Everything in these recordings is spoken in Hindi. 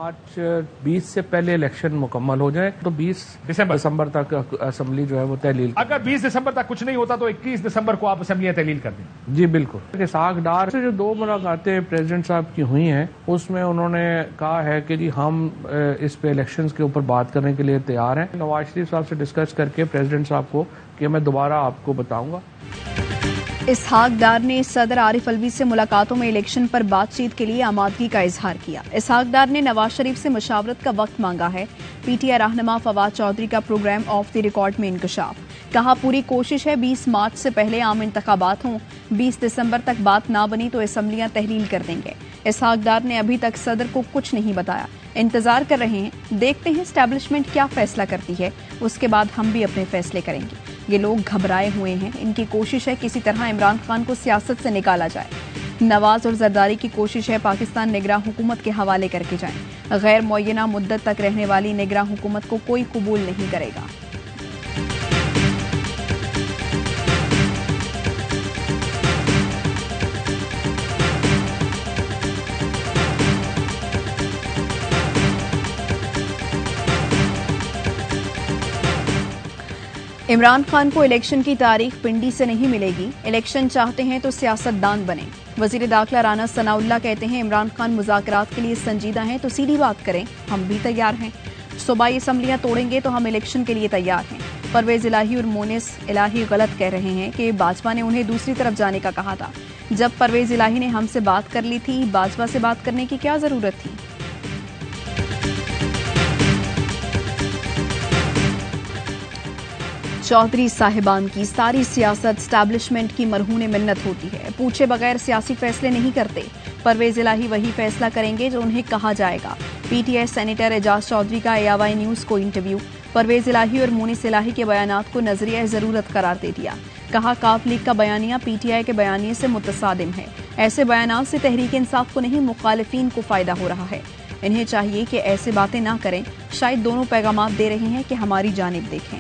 मार्च 20 से पहले इलेक्शन मुकम्मल हो जाए तो 20 दिसंबर तक असेंबली जो है वो तहलील। अगर 20 दिसंबर तक कुछ नहीं होता तो 21 दिसंबर को आप असेंबलियां तहलील कर दें। जी बिल्कुल। सागदार से जो 2 मुलाकातें प्रेसिडेंट साहब की हुई हैं उसमें उन्होंने कहा है कि जी हम इस पे इलेक्शंस के ऊपर बात करने के लिए तैयार हैं। नवाज शरीफ साहब से डिस्कस करके प्रेसिडेंट साहब को कि मैं दोबारा आपको बताऊंगा। इसहाक डार ने सदर आरिफ अलवी से मुलाकातों में इलेक्शन पर बातचीत के लिए आमादगी का इजहार किया। इसहाक डार ने नवाज शरीफ से मुशावरत का वक्त मांगा है। पीटीआई रहनुमा फवाद चौधरी का प्रोग्राम ऑफ द रिकॉर्ड में इंकशाफ। कहा पूरी कोशिश है 20 मार्च से पहले आम इंतखाबात हों। 20 दिसंबर तक बात ना बनी तो असेंबलियां तहलील कर देंगे। इसहाक डार ने अभी तक सदर को कुछ नहीं बताया। इंतजार कर रहे हैं, देखते हैं एस्टैब्लिशमेंट क्या फैसला करती है, उसके बाद हम भी अपने फैसले करेंगे। ये लोग घबराए हुए हैं। इनकी कोशिश है किसी तरह इमरान खान को सियासत से निकाला जाए। नवाज और जरदारी की कोशिश है पाकिस्तान निगरान हुकूमत के हवाले करके जाएं। गैर मुअय्यना मुद्दत तक रहने वाली निगरान हुकूमत को कोई कबूल नहीं करेगा। इमरान खान को इलेक्शन की तारीख पिंडी से नहीं मिलेगी। इलेक्शन चाहते हैं तो सियासतदान बने। वजीर दाखिला राना सनाउल्लाह कहते हैं इमरान खान मुज़ाकरात के लिए संजीदा हैं तो सीधी बात करें, हम भी तैयार हैं। सूबाई असम्बलियां तोड़ेंगे तो हम इलेक्शन के लिए तैयार हैं। परवेज इलाही और मोनिस इलाही गलत कह रहे हैं कि बाजवा ने उन्हें दूसरी तरफ जाने का कहा था। जब परवेज इलाही ने हमसे बात कर ली थी, बाजवा से बात करने की क्या जरूरत थी। चौधरी साहिबान की सारी सियासत स्टैब्लिशमेंट की मरहून मिन्नत होती है। पूछे बगैर सियासी फैसले नहीं करते। परवेज इलाही वही फैसला करेंगे जो उन्हें कहा जाएगा। पीटीआई सेनेटर एजाज चौधरी का एआवाई न्यूज को इंटरव्यू। परवेज इलाही और मोनिस इलाही के बयानात को नजरिया जरूरत करार दे दिया। कहा काफ लीग का बयानिया पीटीआई के बयानिए से मुतसादिम है। ऐसे बयानात से तहरीक इंसाफ को नहीं मुखालिफिन को फायदा हो रहा है। इन्हें चाहिए कि ऐसे बातें ना करें। शायद दोनों पैगामात दे रहे हैं कि हमारी जानिब देखें।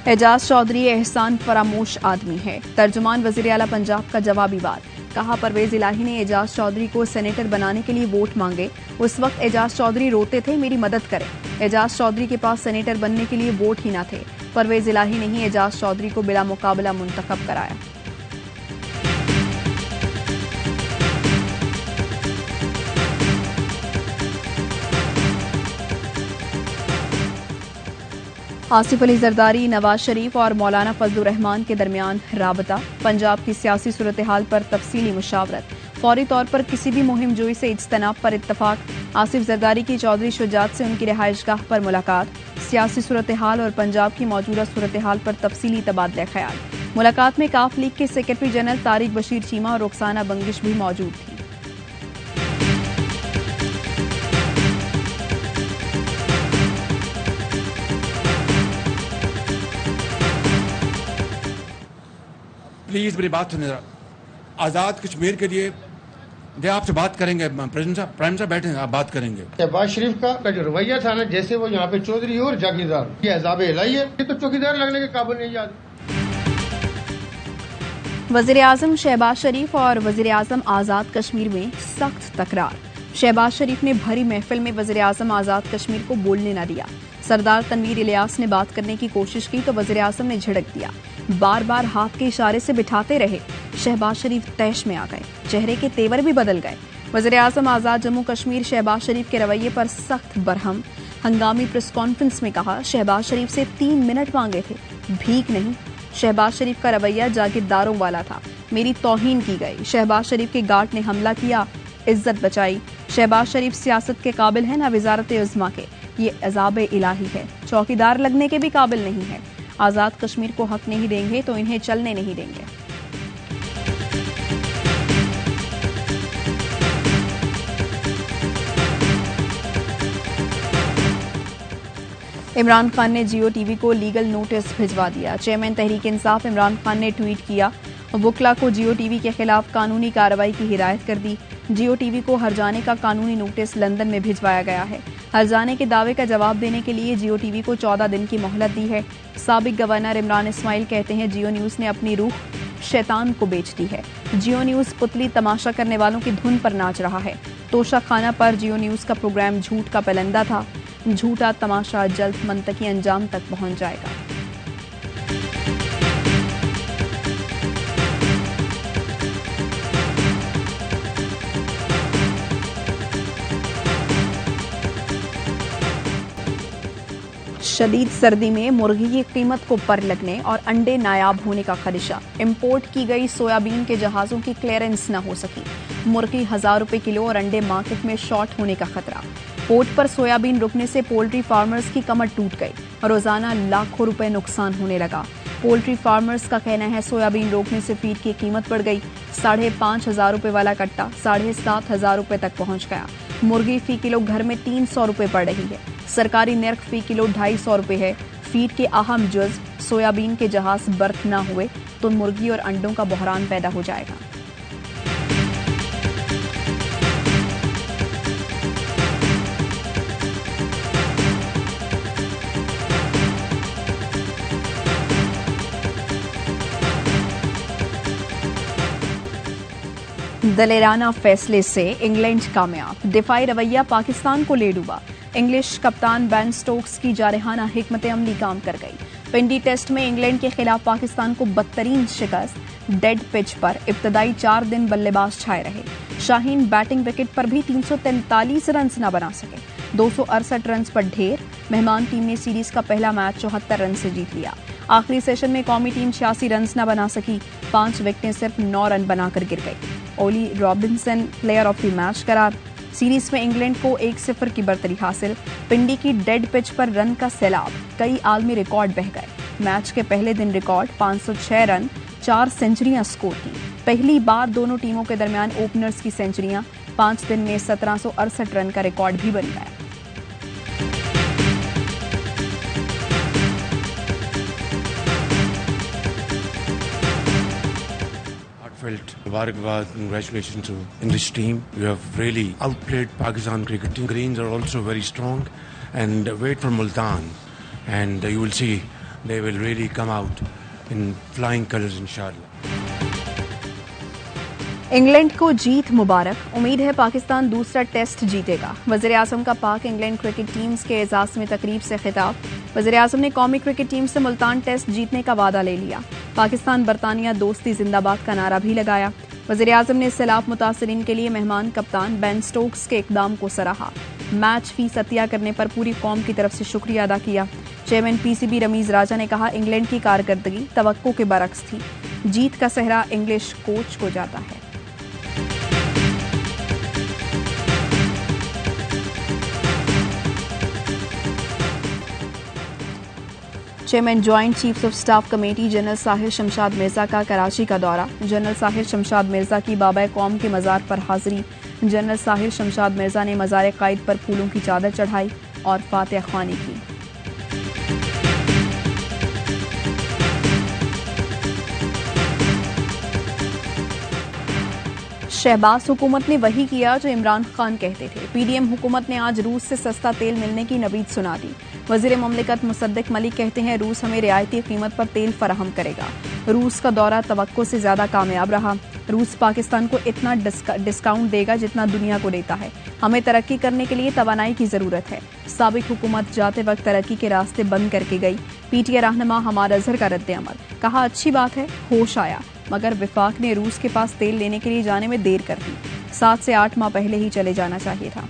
एजाज चौधरी एहसान फरामोश आदमी है। तर्जुमान वजीर आला पंजाब का जवाबी बात। कहा परवेज इलाही ने एजाज चौधरी को सेनेटर बनाने के लिए वोट मांगे। उस वक्त एजाज चौधरी रोते थे मेरी मदद करें। एजाज चौधरी के पास सेनेटर बनने के लिए वोट ही न थे। परवेज इलाही ने ही एजाज चौधरी को बिला मुकाबला मुंतखब कराया। आसिफ अली जरदारी, नवाज शरीफ और मौलाना फजलुर रहमान के दरमियान राबता। पंजाब की सियासी सूरत हाल पर तफसीली मुशावरत। फौरी तौर पर किसी भी मुहिम जोई से इज्तनाब पर इत्तफाक। आसिफ जरदारी की चौधरी शुजात से उनकी रिहाइशगाह पर मुलाकात। सियासी सूरत हाल और पंजाब की मौजूदा सूरत हाल पर तफसीली तबादला ख्याल। मुलाकात में काफ लीग के सेक्रेटरी जनरल तारिक बशीर चीमा और रुखसाना बंगिश भी मौजूद थी। प्लीज मेरी बात सुनिए। आजाद कश्मीर के लिए आपसे बात करेंगे। प्रेसिडेंट साहब, प्राइम साहब बैठे हैं, आप बात करेंगे। शहबाज शरीफ का जो रवैया था ना, जैसे वो यहाँ पे चौधरी और जागीरदार, ये अजाब इलाही है। ये तो चौकीदार लगने के काबिल नहीं। याद वजीर आजम शहबाज शरीफ और वजीर आजम आजाद कश्मीर में सख्त तकरार। शहबाज शरीफ ने भरी महफिल में वजीर आजम आजाद कश्मीर को बोलने न दिया। सरदार तनवीर इलियास ने बात करने की कोशिश की तो वजीर आजम ने झिड़क दिया। बार बार हाथ के इशारे से बिठाते रहे। शहबाज शरीफ तैश में आ गए। चेहरे के तेवर भी बदल गए। वजीर आजम आजाद जम्मू कश्मीर शहबाज शरीफ के रवैये पर सख्त बरहम। हंगामी प्रेस कॉन्फ्रेंस में कहा शहबाज शरीफ से 3 मिनट मांगे थे, भीख नहीं। शहबाज शरीफ का रवैया जागीरदारों वाला था। मेरी तौहीन की गई। शहबाज शरीफ के गार्ड ने हमला किया, इज्जत बचाई। शहबाज शरीफ सियासत के काबिल है न वजारत उज़्मा के। ये अजाब इलाही है। चौकीदार लगने के भी काबिल नहीं है। आजाद कश्मीर को हक नहीं देंगे तो इन्हें चलने नहीं देंगे। इमरान खान ने जियो टीवी को लीगल नोटिस भिजवा दिया। चेयरमैन तहरीक इंसाफ इमरान खान ने ट्वीट किया, वुकला को जियो टीवी के खिलाफ कानूनी कार्रवाई की हिदायत कर दी। जियो टीवी को हर्जाने का कानूनी नोटिस लंदन में भिजवाया गया है। हर्जाने के दावे का जवाब देने के लिए जियो टीवी को 14 दिन की मोहलत दी है। साबिक गवर्नर इमरान इस्माइल कहते हैं जियो न्यूज ने अपनी रूह शैतान को बेच दी है। जियो न्यूज पुतली तमाशा करने वालों की धुन पर नाच रहा है। तोशा खाना पर जियो न्यूज का प्रोग्राम झूठ का पलंदा था। झूठा तमाशा जल्द मंतकी अंजाम तक पहुंच जाएगा। शदीद सर्दी में मुर्गी की कीमत को पर लगने और अंडे नायाब होने का खदशा। इंपोर्ट की गई सोयाबीन के जहाजों की क्लियरेंस न हो सकी। मुर्गी 1000 रुपए किलो और अंडे मार्केट में शॉर्ट होने का खतरा। पोर्ट पर सोयाबीन रुकने से पोल्ट्री फार्मर्स की कमर टूट गई और रोजाना लाखों रुपए नुकसान होने लगा। पोल्ट्री फार्मर्स का कहना है सोयाबीन रोकने से फीड की कीमत बढ़ गई। 5,500 रुपए वाला कट्टा 7,500 रुपए तक पहुंच गया। मुर्गी फी किलो घर में 300 रुपए पड़ रही है। सरकारी नर्ख फी किलो 250 रुपए है। फीड के अहम जुज सोयाबीन के जहाज बर्थ न हुए तो मुर्गी और अंडों का बहरान पैदा हो जाएगा। दलेराना फैसले से इंग्लैंड कामयाब। दिफाई रवैया पाकिस्तान को ले डूबा। इंग्लिश कप्तान बेन स्टोक्स की जारहाना हिकमत अमली काम कर गई। पिंडी टेस्ट में इंग्लैंड के खिलाफ पाकिस्तान को बदतरीन शिकस्त। डेड पिच पर इब्तदाई 4 दिन बल्लेबाज छाए रहे। शाहीन बैटिंग विकेट पर भी 343 रन न बना सके। 268 रन पर ढेर। मेहमान टीम ने सीरीज का पहला मैच 74 रन से जीत लिया। आखिरी सेशन में कौमी टीम 86 रन न बना सकी। 5 विकेटें सिर्फ 9 रन बनाकर गिर गई। Ollie Robinson player of the match करार। सीरीज में इंग्लैंड को 1-0 की बर्तरी हासिल। पिंडी की डेड पिच पर रन का सैलाब। कई आलमी रिकॉर्ड बह गए। मैच के पहले दिन रिकॉर्ड 506 रन 4 सेंचुरियां स्कोर की। पहली बार दोनों टीमों के दरमियान ओपनर्स की सेंचुरियां। 5 दिन में 1768 रन का रिकॉर्ड भी बन गया। Mubarakbad, congratulations to English team. You have really outplayed Pakistan cricket team. Greens are also very strong, and wait for Multan, and you will see they will really come out in flying colours, inshallah. England को जीत मुबारक। उम्मीद है पाकिस्तान दूसरा टेस्ट जीतेगा। वज़ीर आज़म का पाक इंग्लैंड क्रिकेट टीम्स के एजाज में तकरीब से खिताब। वज़ीर आज़म ने कौमी क्रिकेट टीम से मुल्तान टेस्ट जीतने का वादा ले लिया। पाकिस्तान बरतानिया दोस्ती जिंदाबाद का नारा भी लगाया। वज़ीर आज़म ने सैलाब मुतासरीन के लिए मेहमान कप्तान बेन स्टोक्स के इकदाम को सराहा। मैच फीस अतिया करने पर पूरी कौम की तरफ से शुक्रिया अदा किया। चेयरमैन पीसीबी रमीज राजा ने कहा इंग्लैंड की कारकर्दगी तवक्को के बरक्स थी। जीत का सेहरा इंग्लिश कोच को जाता है। Chairman joint chiefs of staff committee general Sahir Shamshad Mirza का कराची का दौरा। जनरल साहिर शमशाद मिर्जा की बाबा कौम के मज़ार पर हाजिरी। जनरल साहिर शमशाद मिर्जा ने मज़ार कायद पर फूलों की चादर चढ़ाई और फातिहा ख्वानी की। शहबाज हुकूमत ने वही किया जो इमरान खान कहते थे। पीडीएम हुकूमत ने आज रूस से सस्ता तेल मिलने की नवीद सुना दी। वजीर ममलिकत मुसद्दिक मलिक कहते हैं रूस हमें रियायती कीमत पर तेल फराहम करेगा। रूस का दौरा तवक्को से ज्यादा कामयाब रहा। रूस पाकिस्तान को इतना डिस्काउंट देगा जितना दुनिया को देता है। हमें तरक्की करने के लिए तवानाई की जरूरत है। साबिक हुकूमत जाते वक्त तरक्की के रास्ते बंद करके गई। पीटीआई रहनुमा हमाद अजहर का रद्द-ए-अमल। कहा अच्छी बात है, होश आया, मगर विफाक ने रूस के पास तेल लेने के लिए जाने में देर कर दी। 7 से 8 माह पहले ही चले जाना चाहिए था।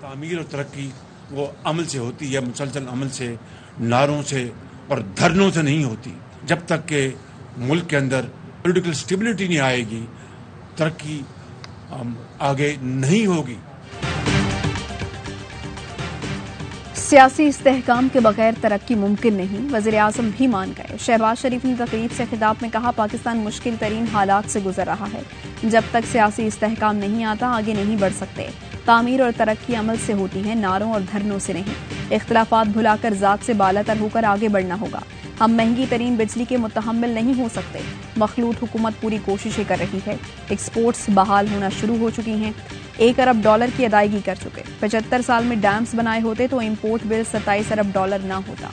तामीर और तरक्की वो अमल से होती है, मुसलसल अमल से, नारों से और धरनों से नहीं होती। जब तक के मुल्क के अंदर पॉलिटिकल स्टेबिलिटी नहीं आएगी, तरक्की आगे नहीं होगी। सियासी इस्तेहकाम के बगैर तरक्की मुमकिन नहीं, वज़ीर आज़म भी मान गए। शहबाज शरीफ ने तकरीब से खिताब में कहा पाकिस्तान मुश्किल तरीन हालात से गुजर रहा है। जब तक सियासी इस्तेहकाम नहीं आता आगे नहीं बढ़ सकते। तामीर और तरक्की अमल से होती है, नारों और धरनों से नहीं। इख्तिलाफात भुलाकर ज़ात से बालातर होकर आगे बढ़ना होगा। हम महंगी तरीन बिजली के मुतहम्मिल नहीं हो सकते। मखलूत हुकूमत पूरी कोशिशें कर रही है। एक्सपोर्ट्स बहाल होना शुरू हो चुकी हैं। $1 अरब की अदायगी कर चुके। 75 साल में डैम्स बनाए होते तो इम्पोर्ट बिल $27 अरब ना होता।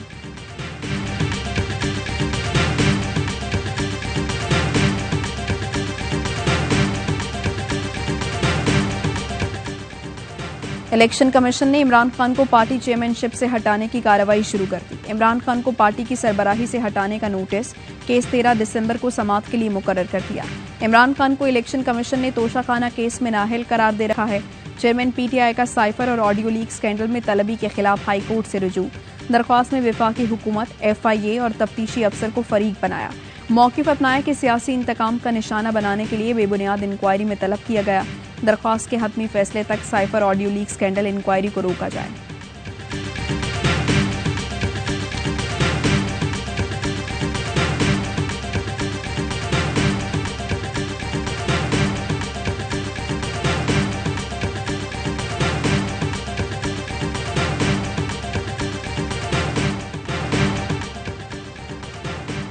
इलेक्शन कमीशन ने इमरान खान को पार्टी चेयरमैनशिप से हटाने की कार्रवाई शुरू कर दी। इमरान खान को पार्टी की सरबराही से हटाने का नोटिस केस 13 दिसंबर को समाअत के लिए मुकर्रर कर दिया। इमरान खान को इलेक्शन कमीशन ने तोशाखाना केस में नाअहल करार दे रखा है। चेयरमैन पीटीआई का साइफर और ऑडियो लीक स्कैंडल में तलबी के खिलाफ हाईकोर्ट से रुजू। दरख्वास्त में वफाकी हुकूमत, FIA और तफ्तीशी अफसर को फरीक बनाया। मौक़िफ़ अपनाया कि सियासी इंतकाम का निशाना बनाने के लिए बेबुनियाद इंक्वायरी में तलब किया गया। दरख्वास्त के हतमी फैसले तक cipher audio leak scandal inquiry को रोका जाए।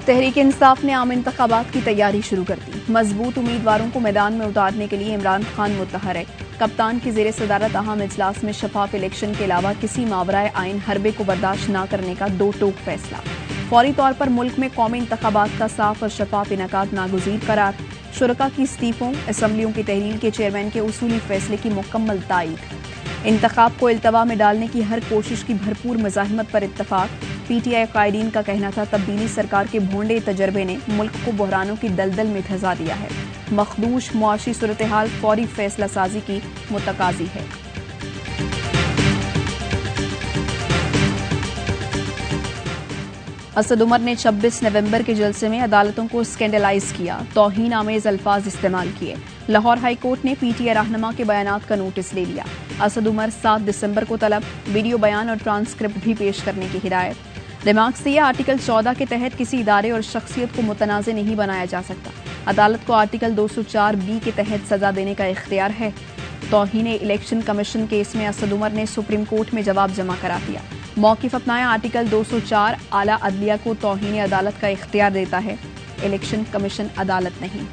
तहरीक इंसाफ ने आम इंतखाबात की तैयारी शुरू कर दी। मजबूत उम्मीदवारों को मैदान में उतारने के लिए इमरान खान मुतहर्रिक। कप्तान की ज़ेरे सदारत अहम इजलास में शफाफ इलेक्शन के अलावा किसी मावराए आइन हरबे को बर्दाश्त न करने का दो टोक फैसला। फौरी तौर पर मुल्क में कौमी इंतखाबात का साफ और शफाफ इनेकाद नागुज़ीर करार। शुरका की इस्तीफों, असम्बलियों की तहरील के चेयरमैन के उसूली फैसले की मुकम्मल तायीद। इंतखाब को इल्तवा में डालने की हर कोशिश की भरपूर मज़ाहिमत पर इत्तफाक। पीटीआई कायदीन का कहना था तब्दीली सरकार के भोंडे तजर्बे ने मुल्क को बहरानों की दलदल में धंसा दिया है। मखदूश मुआशी सूरत हाल फौरी फैसला साजी की मुतकाजी है। असद उमर ने 26 नवंबर के जलसे में अदालतों को स्कैंडलाइज किया, तौहीन आमेज अल्फाज इस्तेमाल किए। लाहौर हाई कोर्ट ने पीटीआई रहनुमा के बयानात का नोटिस ले लिया। असद उमर 7 दिसंबर को तलब, वीडियो बयान और ट्रांसक्रिप्ट भी पेश करने की हिदायत। रिमार्क्स दिया, आर्टिकल 14 के तहत किसी इदारे और शख्सियत को मुतनाज़ नहीं बनाया जा सकता। अदालत को आर्टिकल 204B के तहत सजा देने का इख्तियार है। तौहीन इलेक्शन कमीशन केस में असद उमर ने सुप्रीम कोर्ट में जवाब जमा करा दिया। मौक़िफ़ अपनाया, आर्टिकल 204 आला अदलिया को तौहीन अदालत का इख्तियार देता है, इलेक्शन कमीशन अदालत नहीं।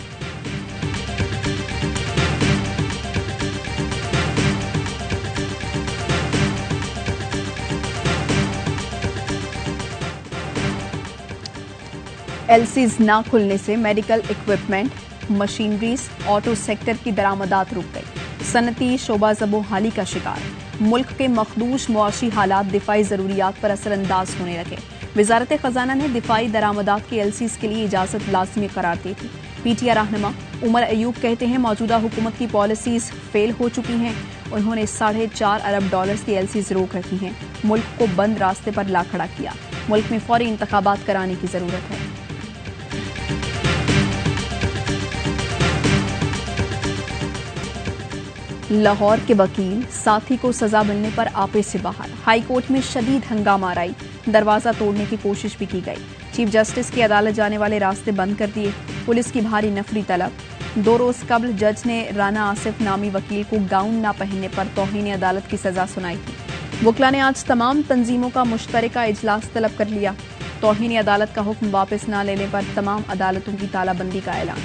LCs ना खुलने से medical equipment, machineries, auto sector की दरामदात रुक गई। सनती शोबा ज़बो हाली का शिकार। मुल्क के मखदूश मुआशी हालात दिफाई ज़रूरियात पर असरअंदाज होने लगे। वजारत ख़जाना ने दिफाई दरामदात के LCs के लिए इजाज़त लाजमी करार दी थी। पीटीआई रहनुमा उमर अयूब कहते हैं मौजूदा हुकूमत की पॉलिसीज फेल हो चुकी हैं। उन्होंने $4.5 अरब की LCs रोक रखी हैं। मुल्क को बंद रास्ते पर ला खड़ा किया। मुल्क में फौरी इंतखाबात कराने की ज़रूरत है। लाहौर के वकील साथी को सजा मिलने पर आपे से बाहर। हाई कोर्ट में शदीद हंगामा आई, दरवाजा तोड़ने की कोशिश भी की गई। चीफ जस्टिस की अदालत जाने वाले रास्ते बंद कर दिए। पुलिस की भारी नफरी तलब। 2 रोज कबल जज ने राना आसिफ नामी वकील को गाउन ना पहनने पर तौहीन अदालत की सजा सुनाई थी। वकला ने आज तमाम तंजीमों का मुश्तरका इजलास तलब कर लिया। तौहीन अदालत का हुक्म वापस न लेने पर तमाम अदालतों की तालाबंदी का ऐलान।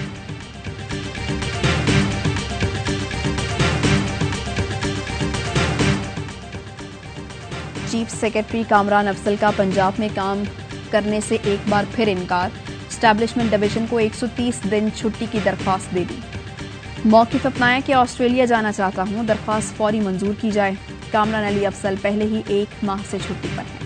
चीफ सेक्रेटरी कामरान अफजल का पंजाब में काम करने से एक बार फिर इनकार। एस्टैब्लिशमेंट डिवीजन को 130 दिन छुट्टी की दरख्वास्त दे दी। मौक़िफ़ अपनाया कि ऑस्ट्रेलिया जाना चाहता हूं, दरख्वास्त फौरी मंजूर की जाए। कामरान अली अफजल पहले ही 1 माह से छुट्टी पर हैं।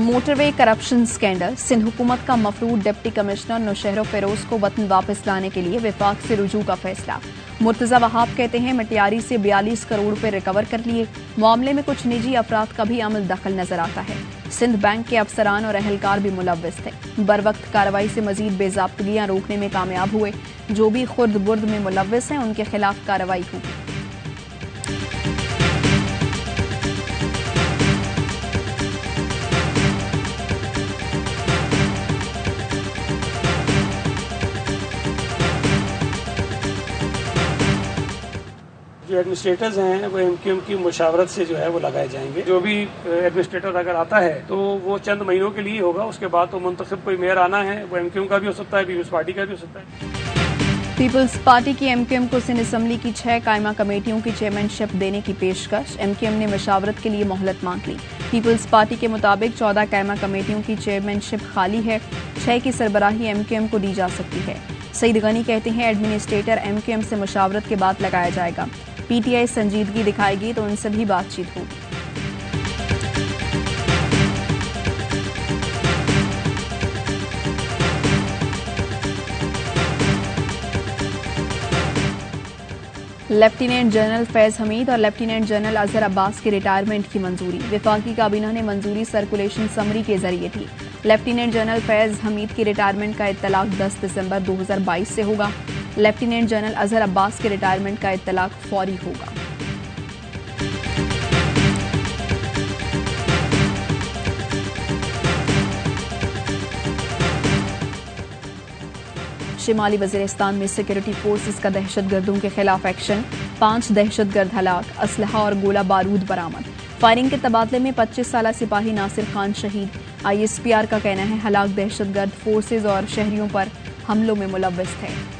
Motorway corruption scandal. सिंध हुकूमत का मफरूद डिप्टी कमिश्नर नौशहर फिरोज को वतन वापस लाने के लिए विफाक से रुजू का फैसला। मुर्तजा वहाब कहते हैं मटियारी से 42 करोड़ रुपए रिकवर कर लिए। मामले में कुछ निजी अफराद का भी अमल दखल नजर आता है। सिंध बैंक के अफसरान और अहलकार भी मुलव्वस थे। बर वक्त कार्रवाई से मजीद बेजाब्तगियां रोकने में कामयाब हुए। जो भी खुर्द बुर्द में मुलव्वस हैं उनके खिलाफ कार्रवाई होगी। जो एडमिनिस्ट्रेटर्स हैं वो एमक्यूएम की मुशावरत से जो है वो लगाए जाएंगे। जो भी एडमिनिस्ट्रेटर अगर आता है तो वो चंद महीनों के लिए होगा, उसके बाद तो मुंतखब कोई मेयर आना है, वो एमक्यूएम का भी हो सकता है, पीपल्स पार्टी का भी हो सकता है। पीपल्स पार्टी की एमक्यूएम को सिंध असम्बली की 6 कायमा कमेटियों की चेयरमैनशिप देने की पेशकश। एमक्यूएम ने मशावरत के लिए मोहलत मांग ली। पीपल्स पार्टी के मुताबिक 14 कायमा कमेटियों की चेयरमैनशिप खाली है, 6 की सरबराही एमक्यूएम को दी जा सकती है। सईद गनी कहते हैं एडमिनिस्ट्रेटर एमक्यूएम से मशावरत के बाद लगाया जाएगा। पीटीआई संजीदगी दिखाएगी तो उनसे भी बातचीत होगी। लेफ्टिनेंट जनरल फैज हमीद और लेफ्टिनेंट जनरल अजहर अब्बास की रिटायरमेंट की मंजूरी। वफाकी काबीना ने मंजूरी सर्कुलेशन समरी के जरिए दी। लेफ्टिनेंट जनरल फैज हमीद की रिटायरमेंट का इत्तलाक 10 दिसंबर 2022 से होगा। लेफ्टिनेंट जनरल अजहर अब्बास के रिटायरमेंट का इत्तलाक फौरी होगा। शिमाली वजीरिस्तान में सिक्योरिटी फोर्सेस का दहशतगर्दों के खिलाफ एक्शन। 5 दहशतगर्द हलाक, असलहा और गोला बारूद बरामद। फायरिंग के तबादले में 25 साला सिपाही नासिर खान शहीद। ISPR का कहना है हलाक दहशतगर्द फोर्सेस और शहरियों पर हमलों में मुलव्वस थे।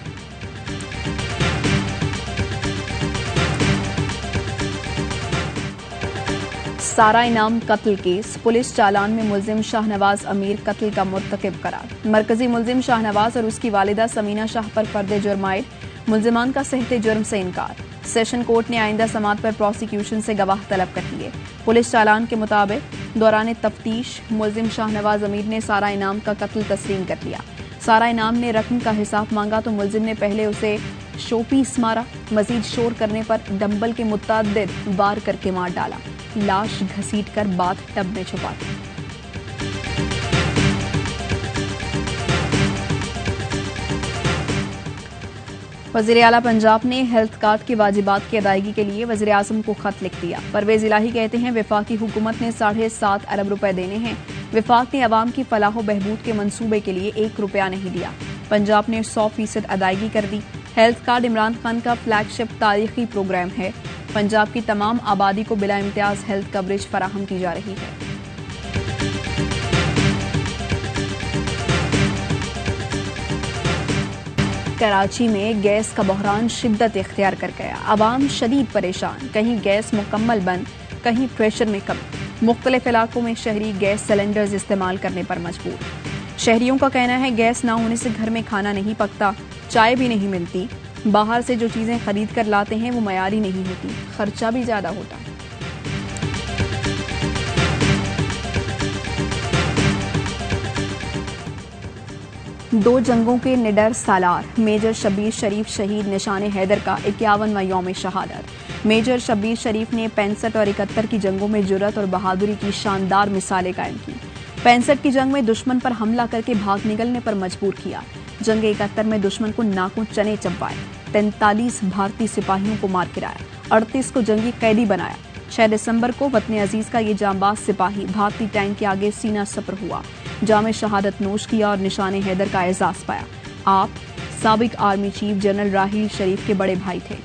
सारा इनाम कत्ल केस। पुलिस चालान में मुल्जिम शाहनवाज अमीर कत्ल का मुर्तकिब करार। मरकजी मुल्जिम शाहनवाज और उसकी वालिदा समीना शाह पर फर्द जुर्म आयद। मुल्जिमान का सहते जुर्म से इनकार। सेशन कोर्ट ने आइंदा समात पर प्रोसिक्यूशन से गवाह तलब कर लिए। पुलिस चालान के मुताबिक दौरान तफ्तीश मुल्जिम शाहनवाज अमीर ने सारा इनाम का कत्ल तस्लीम कर लिया। सारा इनाम ने रकम का हिसाब मांगा तो मुल्जिम ने पहले उसे शोपीस मारा। मजीद शोर करने पर डंबल के मुतअद्दिद वार करके मार डाला। लाश घसीट कर बाथ टब में छुपा दी। वज़ीर आला पंजाब ने हेल्थ कार्ड के वाजिबात की अदायगी के लिए वज़ीर आज़म को खत लिख दिया। परवेज इलाही कहते हैं वफाकी हुकूमत ने 7.5 अरब रुपए देने हैं। वफाक ने अवाम की फलाह बहबूद के मंसूबे के लिए 1 रुपया नहीं दिया। पंजाब ने 100% अदायगी कर दी। हेल्थ कार्ड इमरान खान का फ्लैगशिप तारीखी प्रोग्राम है। पंजाब की तमाम आबादी को बिला इम्तियाज हेल्थ कवरेज फराहम की जा रही है। कराची में गैस का बहरान शिद्दत इख्तियार कर गया। आवाम शदीद परेशान, कहीं गैस मुकम्मल बंद, कहीं प्रेशर में कमी। मुख्तलिफ इलाकों में शहरी गैस सिलेंडर्स इस्तेमाल करने पर मजबूर। शहरियों का कहना है गैस ना होने से घर में खाना नहीं पकता, चाय भी नहीं मिलती। बाहर से जो चीजें खरीद कर लाते हैं वो मयारी नहीं होती, खर्चा भी ज्यादा होता। दो जंगों के निडर सालार मेजर शब्बीर शरीफ शहीद निशाने हैदर का 51वां यौम शहादत। मेजर शब्बीर शरीफ ने 65 और 71 की जंगों में जुर्रत और बहादुरी की शानदार मिसालें कायम की। 65 की जंग में दुश्मन पर हमला करके भाग निकलने पर मजबूर किया। जंग 71 में दुश्मन को नाकों चने चबवाए। 43 भारतीय सिपाहियों को मार गिराया। 38 को जंगी कैदी बनाया। 6 दिसंबर को वतन अजीज का ये जांबाज सिपाही भारतीय टैंक के आगे सीना सपर हुआ, जामे शहादत नोश किया और निशाने हैदर का एजाज पाया। आप साबिक आर्मी चीफ जनरल राहील शरीफ के बड़े भाई थे।